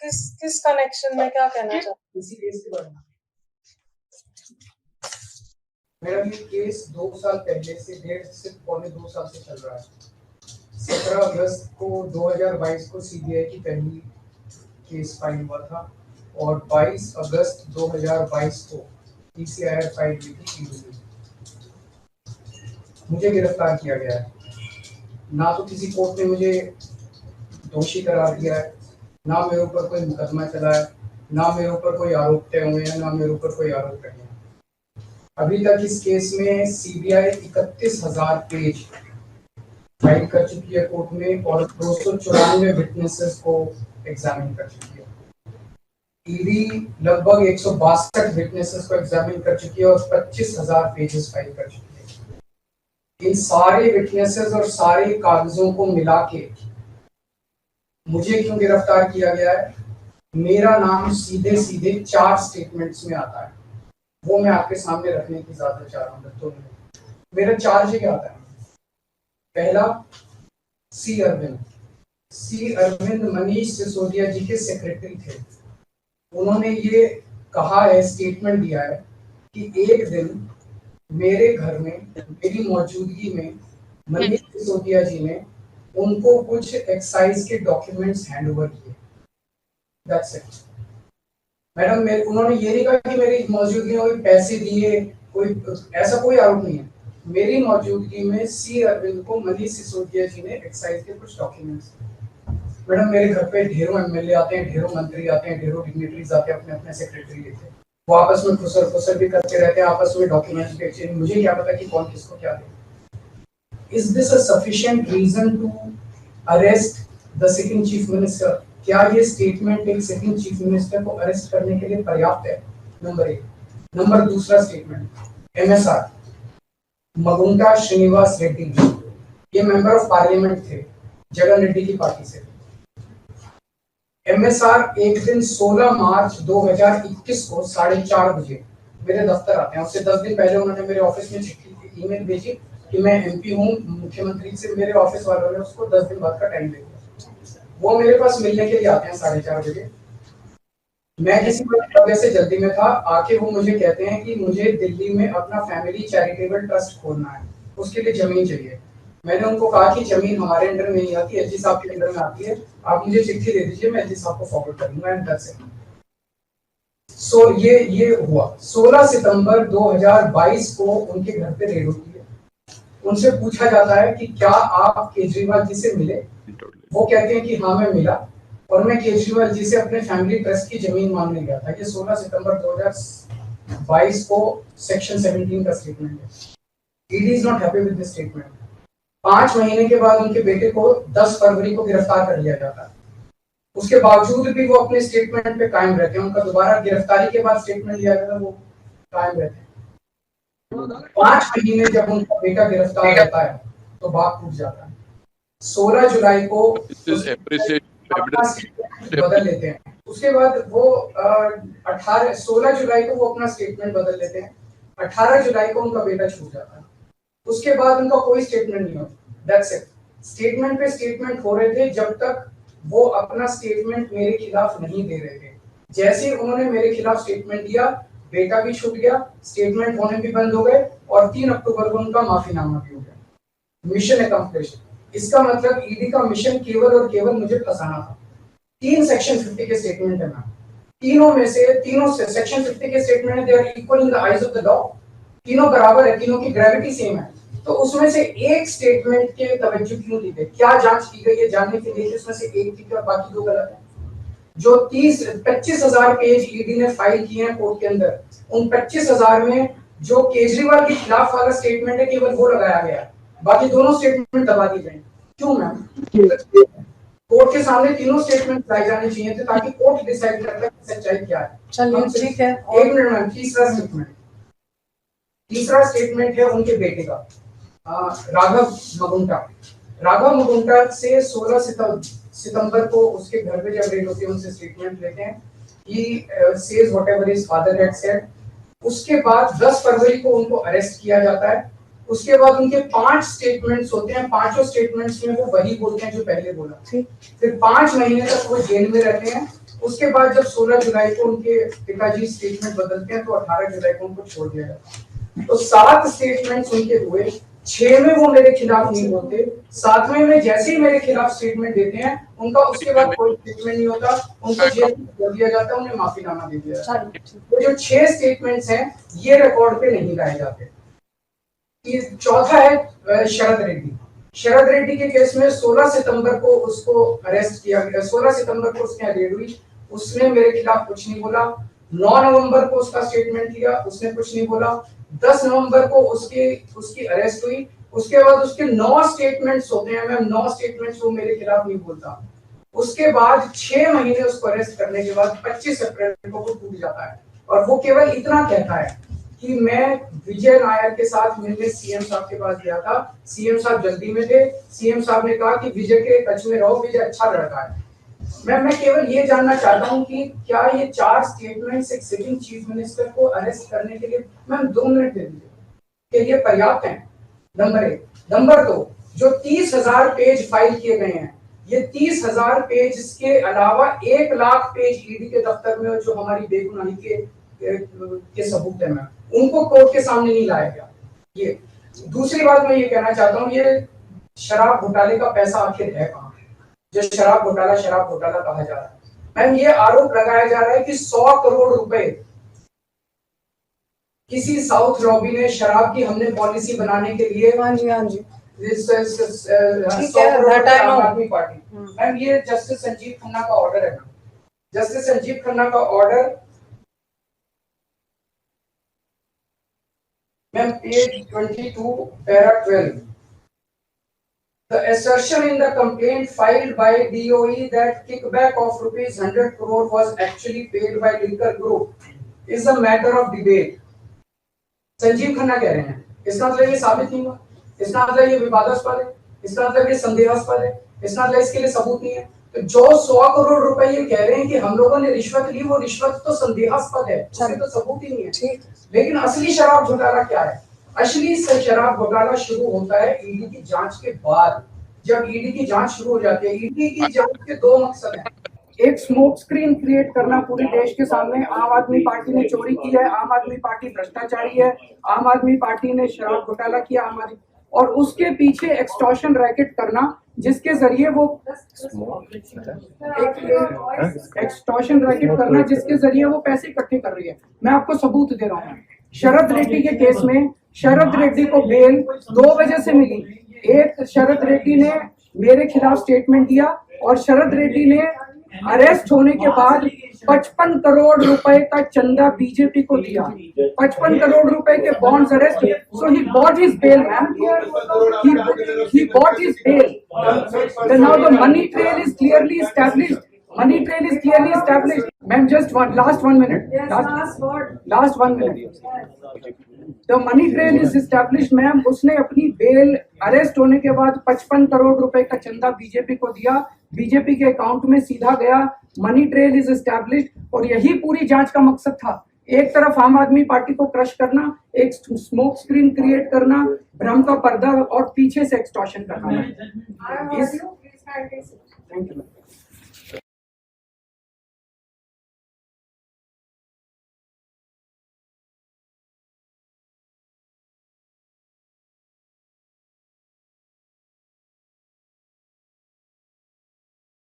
किस कनेक्शन में क्या कहना चाहते इसी केस के बारे में? मेरा ये केस 2 साल पहले से 1.5 से पौने 2 साल से चल रहा है। 17 अगस्त को 2022 को सीबीआई की पहली केस फाइल हुआ था और 22 अगस्त 2022 को पीसीआर फाइल हुई थी। मुझे गिरफ्तार किया गया है। ना तो किसी कोर्ट ने मुझे दोषी करार दिया है, ना मेरे ऊपर कोई मुकदमा चला है, ना मेरे ऊपर कोई आरोप तय हुए हैं, ना मेरे ऊपर कोई आरोप तय हैं। अभी तक इस केस में सीबीआई 31,000 पेज फाइल कर चुकी है कोर्ट में और 294 विटनेसेस को एग्जामिन कर चुकी है। ईडी लगभग 162 विटनेसेस को एग्जामिन कर चुकी है और 25,000 पेजेस फाइल कर चुकी है। इन सारे विटनेसेस और सारे कागजों को मिला के मुझे क्यों गिरफ्तार किया गया है? मेरा नाम सीधे सीधे 4 स्टेटमेंट्स में आता है, वो मैं आपके सामने रखने की इजाजत चाह रहा हूँ। तो मेरा चार्ज क्या आता है? पहला, सी अरविंद मनीष सिसोदिया जी के सेक्रेटरी थे। उन्होंने ये कहा है, स्टेटमेंट दिया है कि एक दिन मेरे घर में मेरी मौजूदगी में मनीष सिसोदिया जी ने उनको कुछ एक्साइज के डॉक्यूमेंट्स हैंड ओवर किए। That's it madam. उन्होंने ये नहीं कहा कि मेरी मौजूदगी में कोई पैसे दिए, कोई ऐसा कोई आरोप नहीं है। मेरी मौजूदगी में सी अरविंद को मनीष सिसोदिया जी ने एक्साइज के कुछ डॉक्यूमेंट्स। मैडम, मेरे घर पे ढेरों एमएलए आते हैं, ढेरों मंत्री आते हैं, ढेरों डिग्निटरीज आते हैं, अपने अपने सेक्रेटरी लेते हैं, वो आपस में खुसर भी करते रहते हैं, आपस में डॉक्यूमेंट्स भी एक्सचेंज। मुझे क्या पता कि कौन किसको क्या दे। Is this a sufficient reason to arrest the sitting chief minister? क्या ये स्टेटमेंट एक सिटिंग चीफ मिनिस्टर को अरेस्ट करने के लिए पर्याप्त है? नंबर 1। नंबर दूसरा स्टेटमेंट, एमएसआर मगुंटा श्रीनिवास रेड्डी, ये मेंबर ऑफ पार्लियामेंट थे, जगन रेड्डी की पार्टी से। एमएसआर एक दिन 16 मार्च 2021 को 4:30 बजे मेरे दफ्तर आते हैं। उससे 10 दिन पहले उन्होंने मेरे ऑफिस में चिट्ठी ईमेल भेजी कि मैं एमपी हूँ, मुख्यमंत्री से मेरे ऑफिस वालों ने उसको 10 दिन बाद का टाइम दे दिया। वो मेरे पास मिलने के लिए आते हैं 4:30 बजे। मैं किसी वजह से जल्दी में था, आके वो मुझे कहते हैं कि मुझे दिल्ली में अपना फैमिली चैरिटेबल ट्रस्ट खोलना है, उसके लिए जमीन चाहिए। मैंने उनको कहा कि जमीन हमारे अंडर में नहीं आती, एलजी साहब के अंडर में आती है, आप मुझे चिट्ठी दे दीजिए, मैं एलजी साहब को फॉरवर्ड कर दूंगा। And that's it. सो ये हुआ 16 सितंबर 2022 को उनके घर पे रेड होती है। उनसे पूछा जाता है कि क्या आप केजरीवाल जी से मिले? वो कहते हैं कि हाँ मैं मिला और मैं केजरीवाल जी से अपने फैमिली ट्रस्ट की जमीन मांगने गया था। ये 16 सितंबर 2022 को सेक्शन 17 का स्टेटमेंट है। ED is not happy with this statement. 5 महीने के बाद उनके बेटे को 10 फरवरी को गिरफ्तार कर लिया जाता है। उसके बावजूद भी वो अपने स्टेटमेंट पे कायम रहते हैं। उनका दोबारा गिरफ्तारी के बाद स्टेटमेंट लिया गया, वो कायम रहते हैं। 5 महीने जब उनका बेटा गिरफ्तार रहता है तो बात टूट जाता है। 16 जुलाई को बदल लेते हैं। उसके बाद वो 16 जुलाई को वो अपना स्टेटमेंट बदल लेते हैं। 18 जुलाई को उनका बेटा छूट जाता है। उसके बाद उनका कोई स्टेटमेंट नहीं होता। That's it. स्टेटमेंट पे स्टेटमेंट हो रहे थे जब तक वो अपना स्टेटमेंट मेरे खिलाफ नहीं दे रहे थे। जैसे उन्होंने मेरे खिलाफ स्टेटमेंट दिया, बेटा भी छूट गया, स्टेटमेंट होने भी बंद हो गए और 3 अक्टूबर को उनका माफीनामा भी हो गया। Mission accomplished. इसका मतलब ईडी का मिशन केवल और केवल मुझे फंसाना था। 3 सेक्शन 50 के स्टेटमेंट है। तीनों सेक्शन 50 के statement they are equal in the eyes of the law. तीनों बराबर है, तीनों की ग्रेविटी सेम है। तो उसमें से एक स्टेटमेंट के तवज्जो क्यों दी गई? क्या जांच की गई है जानने के लिए उसमें से एक ठीक है, बाकी 2 गलत है। जो 25,000 पेज ईडी ने फाइल किए हैं कोर्ट के अंदर, उन 25,000 में जो केजरीवाल के खिलाफ वाला स्टेटमेंट है केवल वो लगाया गया, बाकी दोनों स्टेटमेंट दबा दी गई। क्यों मैम? कोर्ट के सामने तीनों स्टेटमेंट लाई जाने चाहिए थे ताकि कोर्ट डिसाइड कर ले सच्चाई क्या है। चलिए ठीक है। 1 मिनट मैम। तीसरा स्टेटमेंट है उनके बेटे का, राघव मगुंटा से 16 सितंबर को उसके घर पे जब रेड होती है उनसे स्टेटमेंट लेते हैं। He says whatever his father had said। उसके बाद 10 फरवरी को उनको अरेस्ट किया जाता है। उसके बाद उनके 5 स्टेटमेंट्स होते हैं। 5 स्टेटमेंट्स में वो वही बोलते हैं जो पहले बोला। फिर 5 महीने तक वो जेल में रहते हैं उसके बाद जब 16 जुलाई को उनके पिताजी स्टेटमेंट बदलते हैं तो 18 जुलाई को उनको छोड़ दिया जाता है। तो 7 स्टेटमेंट्स उनके हुए, 6 में वो मेरे खिलाफ नहीं बोलते, 7वें में जैसे ही मेरे खिलाफ स्टेटमेंट देते हैं उनका उसके बाद कोई स्टेटमेंट नहीं होता, उनको जेल में कर दिया जाता है, उन्हें माफीनामा दे दिया जाता है। तो जो 6 स्टेटमेंट्स हैं ये रिकॉर्ड पे नहीं लाए जाते। ये चौथा है शरद रेड्डी। शरद रेड्डी के केस में 16 सितंबर को उसको अरेस्ट किया गया, 16 सितंबर को उसकी रेड हुई, उसने मेरे खिलाफ कुछ नहीं बोला। 9 नवंबर को उसका स्टेटमेंट लिया, उसने कुछ नहीं बोला। 10 नवंबर को उसकी अरेस्ट हुई, उसके बाद उसके 9 स्टेटमेंट्स होते हैं मैम, 9 स्टेटमेंट्स वो मेरे खिलाफ नहीं बोलता। उसके बाद 6 महीने उसको अरेस्ट करने के बाद 25 अप्रैल को वो टूट जाता है और वो केवल इतना कहता है कि मैं विजय नायर के साथ मिलने सीएम साहब के पास गया था, सीएम साहब जल्दी में थे, सीएम साहब ने कहा कि विजय के टच में रहो, विजय अच्छा लड़का है। मैं केवल ये जानना चाहता हूँ कि क्या ये 4 स्टेटमेंट्स एक सिटिंग चीफ मिनिस्टर को अरेस्ट करने के लिए, मैम 2 मिनट दे दीजिए, कि ये पर्याप्त है? नंबर 1। नंबर 2, जो 30,000 पेज फाइल किए गए हैं, ये 30,000 पेज के अलावा 1 लाख पेज ईडी के दफ्तर में जो हमारी बेगुनाही के सबूत है मैम, उनको कोर्ट के सामने नहीं लाया गया। ये दूसरी बात मैं ये कहना चाहता हूँ, ये शराब घोटाले का पैसा आखिर है कहाँ, जो शराब घोटाला कहा जा रहा है? मैम ये आरोप लगाया जा रहा है कि 100 करोड़ रुपए किसी साउथ लॉबी ने शराब की हमने पॉलिसी बनाने के लिए, हाँ जी 100 करोड़ आम आदमी पार्टी। मैम ये जस्टिस संजीव खन्ना का ऑर्डर है, जस्टिस संजीव खन्ना का order ma'am page 22 para 12। The assertion in the complaint filed by DOE that kickback of rupees 100 crore was actually paid by Liquor Group is a matter of debate. Sanjeev Khanna कह रहे हैं, इसका मतलब ये साबित नहीं हुआ, इसका मतलब ये विवादास्पद है, इसका मतलब ये संदेहास्पद है, इसका मतलब इसके लिए सबूत नहीं है। तो जो 100 करोड़ रुपए ये कह रहे हैं कि हम लोगों ने रिश्वत ली, वो रिश्वत तो संदेहास्पद है, उसके तो सबूत ही नहीं है। लेकिन असली शराब घोटाला क्या है? असली शराब घोटाला शुरू होता है ईडी की जांच के बाद। जब ईडी की जांच शुरू हो जाती है, ईडी की जांच के 2 मकसद हैं। एक स्मोक स्क्रीन क्रिएट करना पूरे देश के सामने, आम आदमी पार्टी ने चोरी की है, आम आदमी पार्टी भ्रष्टाचारी है, आम आदमी पार्टी ने शराब घोटाला किया, और उसके पीछे एक्सटॉर्शन रैकेट करना जिसके जरिए वो एक्सटॉर्शन रैकेट करना जिसके जरिए वो पैसे इकट्ठे कर रही है। मैं आपको सबूत दे रहा हूँ। शरद रेड्डी के केस में शरद रेड्डी को बेल 2 वजह से मिली। एक, शरद रेड्डी ने मेरे खिलाफ स्टेटमेंट दिया और शरद रेड्डी ने अरेस्ट होने के बाद 55 करोड़ रुपए का चंदा बीजेपी को दिया, 55 करोड़ रुपए के bonds arrest. So he bought his bail ma'am, he bought his bail. Then now the money trail is clearly established. Money trail is clearly established. Ma'am, just last 1 minute. Last 1 minute. The money trail is established, ma'am. उसने अपनी bell arrest होने के बाद 55 करोड़ रुपए का चंदा BJP को दिया, बीजेपी के अकाउंट में सीधा गया। मनी ट्रेल इज एस्टैब्लिश्ड और यही पूरी जांच का मकसद था। एक तरफ आम आदमी पार्टी को क्रश करना, एक स्मोक स्क्रीन क्रिएट करना, भ्रम का पर्दा और पीछे से एक्सटॉर्शन करना।